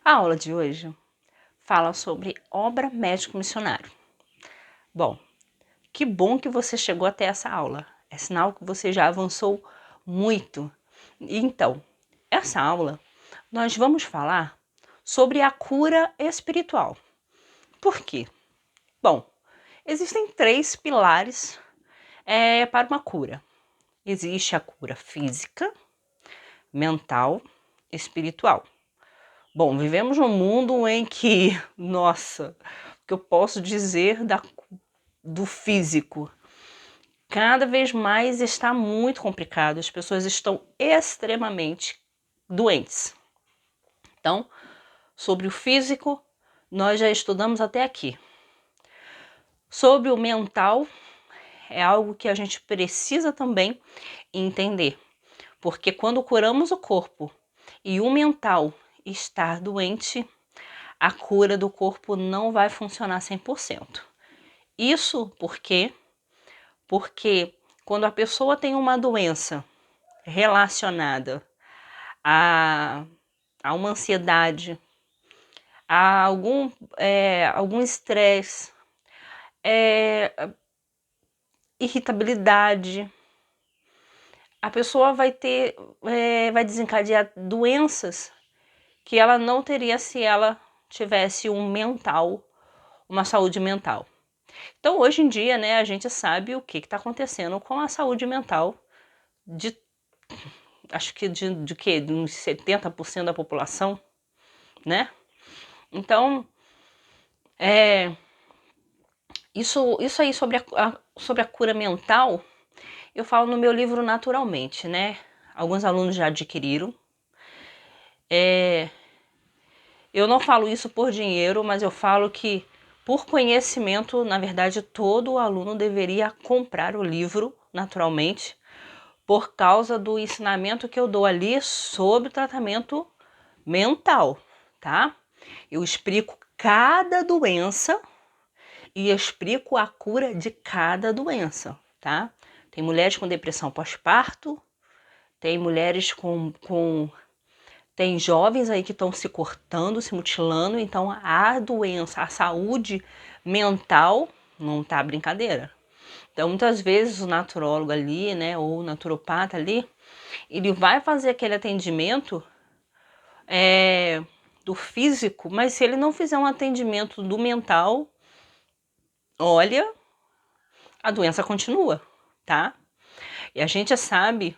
A aula de hoje fala sobre obra médico-missionário. Bom, que bom que você chegou até essa aula. É sinal que você já avançou muito. Então, essa aula nós vamos falar sobre a cura espiritual. Por quê? Bom, existem 3 pilares para uma cura. Existe a cura física, mental, espiritual. Bom, vivemos num mundo em que, nossa, o que eu posso dizer do físico, cada vez mais está muito complicado, as pessoas estão extremamente doentes. Então, sobre o físico, nós já estudamos até aqui. Sobre o mental, é algo que a gente precisa também entender, porque quando curamos o corpo e o mental está doente, a cura do corpo não vai funcionar 100%. Isso porque quando a pessoa tem uma doença relacionada a uma ansiedade, a algum estresse, irritabilidade, a pessoa vai desencadear doenças que ela não teria se ela tivesse uma saúde mental. Então, hoje em dia, né, a gente sabe o que está acontecendo com a saúde mental acho que de uns 70% da população, né? Então, isso aí sobre a cura mental, eu falo no meu livro naturalmente, né? Alguns alunos já adquiriram. Eu não falo isso por dinheiro, mas eu falo que por conhecimento, na verdade, todo aluno deveria comprar o livro naturalmente, por causa do ensinamento que eu dou ali sobre o tratamento mental, tá? Eu explico cada doença e explico a cura de cada doença, tá? Tem mulheres com depressão pós-parto, tem mulheres tem jovens aí que estão se cortando, se mutilando, então a doença, a saúde mental não tá brincadeira. Então, muitas vezes o naturólogo ali, né, ou o naturopata ali, ele vai fazer aquele atendimento do físico, mas se ele não fizer um atendimento do mental, olha, a doença continua, tá? E a gente sabe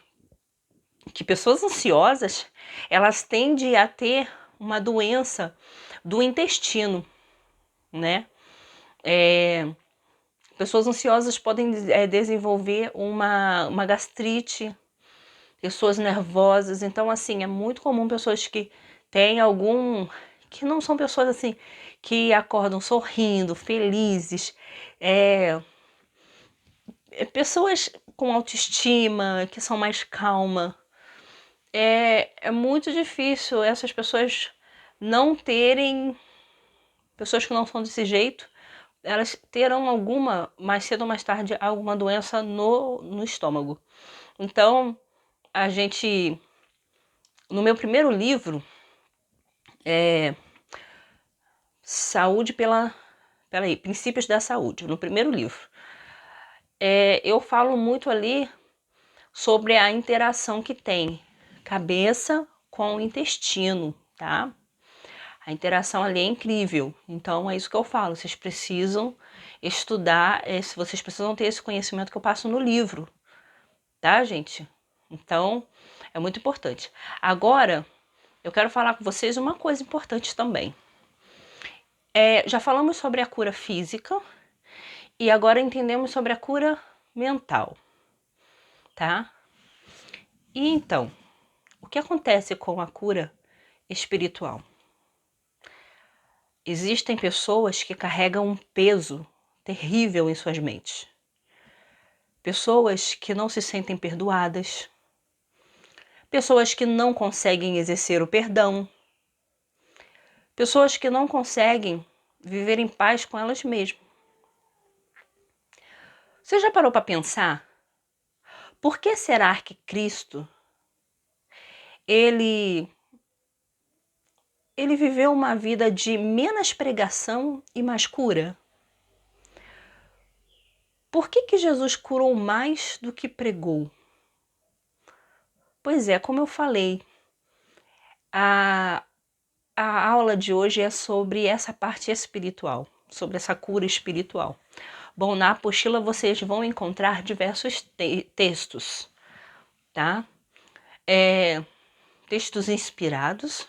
que pessoas ansiosas, elas tendem a ter uma doença do intestino, né? Pessoas ansiosas podem desenvolver uma gastrite, pessoas nervosas. Então, assim, é muito comum pessoas que têm que não são pessoas assim, que acordam sorrindo, felizes, pessoas com autoestima, que são mais calmas. É muito difícil essas pessoas não terem, pessoas que não são desse jeito, elas terão mais cedo ou mais tarde, alguma doença no estômago. Então, no meu primeiro livro, Princípios da Saúde, no primeiro livro, eu falo muito ali sobre a interação que tem cabeça com o intestino, tá? A interação ali é incrível. Então é isso que eu falo. Vocês precisam estudar, vocês precisam ter esse conhecimento que eu passo no livro, tá, gente? Então é muito importante. Agora eu quero falar com vocês uma coisa importante também. Já falamos sobre a cura física e agora entendemos sobre a cura mental, tá? E então, o que acontece com a cura espiritual? Existem pessoas que carregam um peso terrível em suas mentes. Pessoas que não se sentem perdoadas. Pessoas que não conseguem exercer o perdão. Pessoas que não conseguem viver em paz com elas mesmas. Você já parou para pensar? Por que será que Cristo, ele ele viveu uma vida de menos pregação e mais cura? Por que Jesus curou mais do que pregou? Pois é, como eu falei, a aula de hoje é sobre essa parte espiritual, sobre essa cura espiritual. Bom, na apostila vocês vão encontrar diversos textos, tá? Textos inspirados.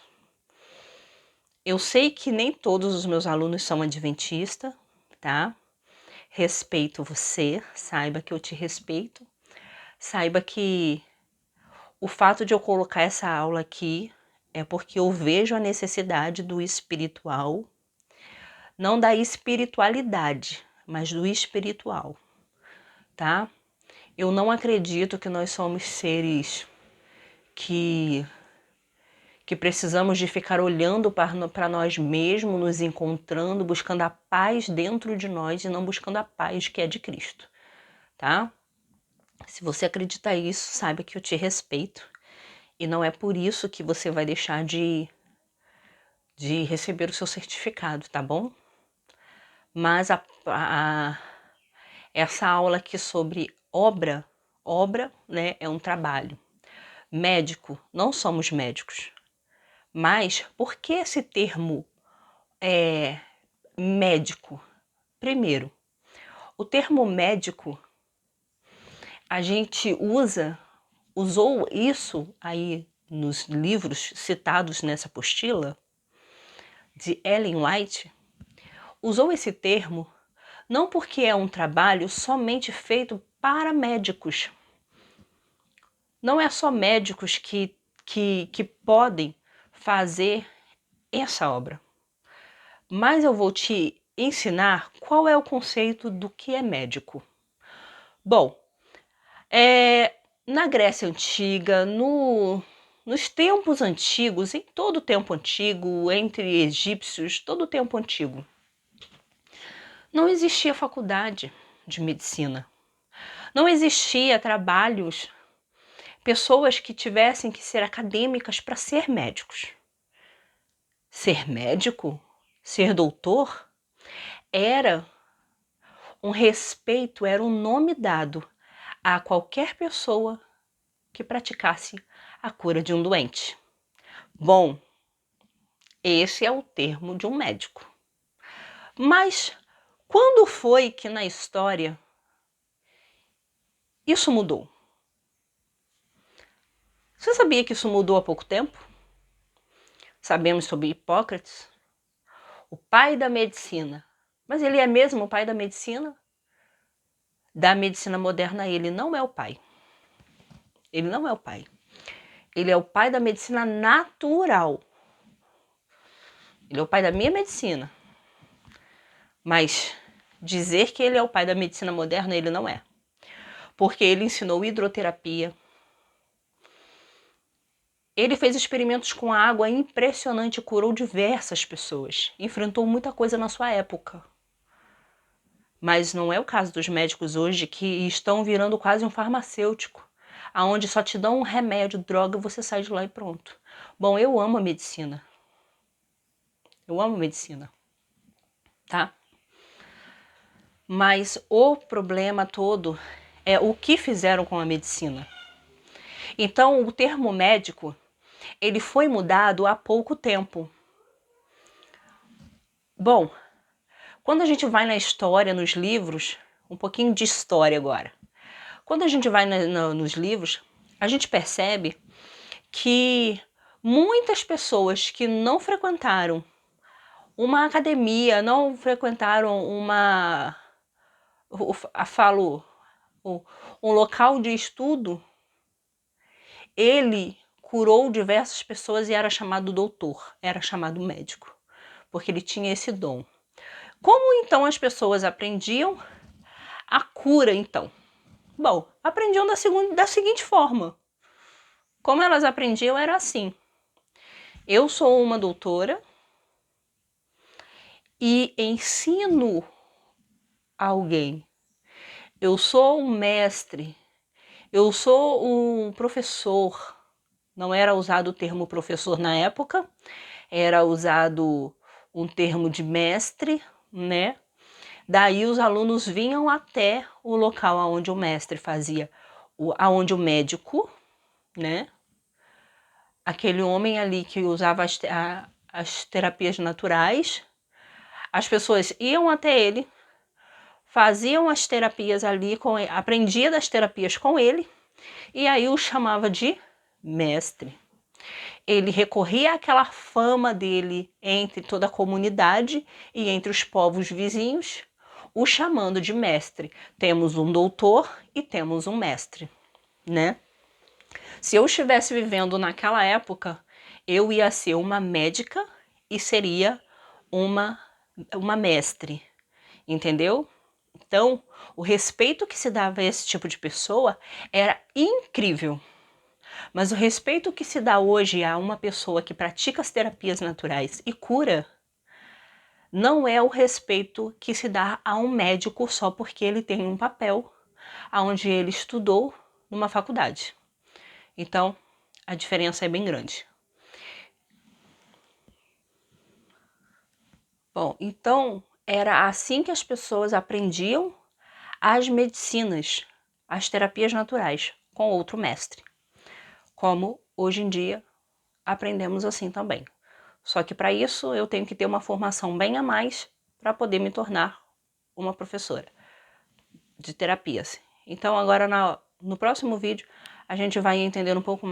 Eu sei que nem todos os meus alunos são adventistas, tá? Respeito você, saiba que eu te respeito. Saiba que o fato de eu colocar essa aula aqui é porque eu vejo a necessidade do espiritual, não da espiritualidade, mas do espiritual, tá? Eu não acredito que nós somos seres que precisamos de ficar olhando para nós mesmos, nos encontrando, buscando a paz dentro de nós e não buscando a paz que é de Cristo, tá? Se você acredita nisso, saiba que eu te respeito e não é por isso que você vai deixar de receber o seu certificado, tá bom? Mas essa aula aqui sobre obra, né, é um trabalho. Médico, não somos médicos. Mas por que esse termo médico? Primeiro, o termo médico, a gente usou isso aí nos livros citados nessa apostila de Ellen White, usou esse termo não porque é um trabalho somente feito para médicos. Não é só médicos que podem fazer essa obra. Mas eu vou te ensinar qual é o conceito do que é médico. Bom, na Grécia Antiga, nos tempos antigos, em todo o tempo antigo, entre egípcios, todo o tempo antigo, não existia faculdade de medicina. Não existia trabalhos, pessoas que tivessem que ser acadêmicas para ser médicos. Ser médico, ser doutor, era um respeito, era um nome dado a qualquer pessoa que praticasse a cura de um doente. Bom, esse é o termo de um médico. Mas quando foi que na história isso mudou? Você sabia que isso mudou há pouco tempo? Sabemos sobre Hipócrates, o pai da medicina. Mas ele é mesmo o pai da medicina? Da medicina moderna, ele não é o pai. Ele não é o pai. Ele é o pai da medicina natural. Ele é o pai da minha medicina. Mas dizer que ele é o pai da medicina moderna, ele não é. Porque ele ensinou hidroterapia. Ele fez experimentos com água impressionante, curou diversas pessoas. Enfrentou muita coisa na sua época. Mas não é o caso dos médicos hoje, que estão virando quase um farmacêutico, aonde só te dão um remédio, droga, você sai de lá e pronto. Bom, eu amo a medicina. Eu amo medicina, tá? Mas o problema todo é o que fizeram com a medicina. Então, o termo médico, ele foi mudado há pouco tempo. Bom, quando a gente vai na história, nos livros, um pouquinho de história agora. Quando a gente vai nos livros, a gente percebe que muitas pessoas que não frequentaram uma academia, não frequentaram um local de estudo, ele curou diversas pessoas e era chamado doutor, era chamado médico, porque ele tinha esse dom. Como então as pessoas aprendiam a cura então? Bom, aprendiam da seguinte forma. Como elas aprendiam era assim. Eu sou uma doutora e ensino alguém. Eu sou um mestre. Eu sou um professor. Não era usado o termo professor na época. era usado um termo de mestre, né? Daí os alunos vinham até o local onde o mestre fazia, aonde o médico, né? Aquele homem ali que usava as terapias naturais, as pessoas iam até ele, faziam as terapias ali, aprendia das terapias com ele, e aí o chamava de mestre. Ele recorria àquela fama dele entre toda a comunidade e entre os povos vizinhos, o chamando de mestre. Temos um doutor e temos um mestre, né? Se eu estivesse vivendo naquela época, eu ia ser uma médica e seria uma mestre, entendeu? Então, o respeito que se dava a esse tipo de pessoa era incrível. Mas o respeito que se dá hoje a uma pessoa que pratica as terapias naturais e cura não é o respeito que se dá a um médico só porque ele tem um papel onde ele estudou numa faculdade. Então, a diferença é bem grande. Bom, então era assim que as pessoas aprendiam as medicinas, as terapias naturais, com outro mestre. Como hoje em dia aprendemos assim também. Só que para isso eu tenho que ter uma formação bem a mais para poder me tornar uma professora de terapias. Então agora no próximo vídeo a gente vai entender um pouco mais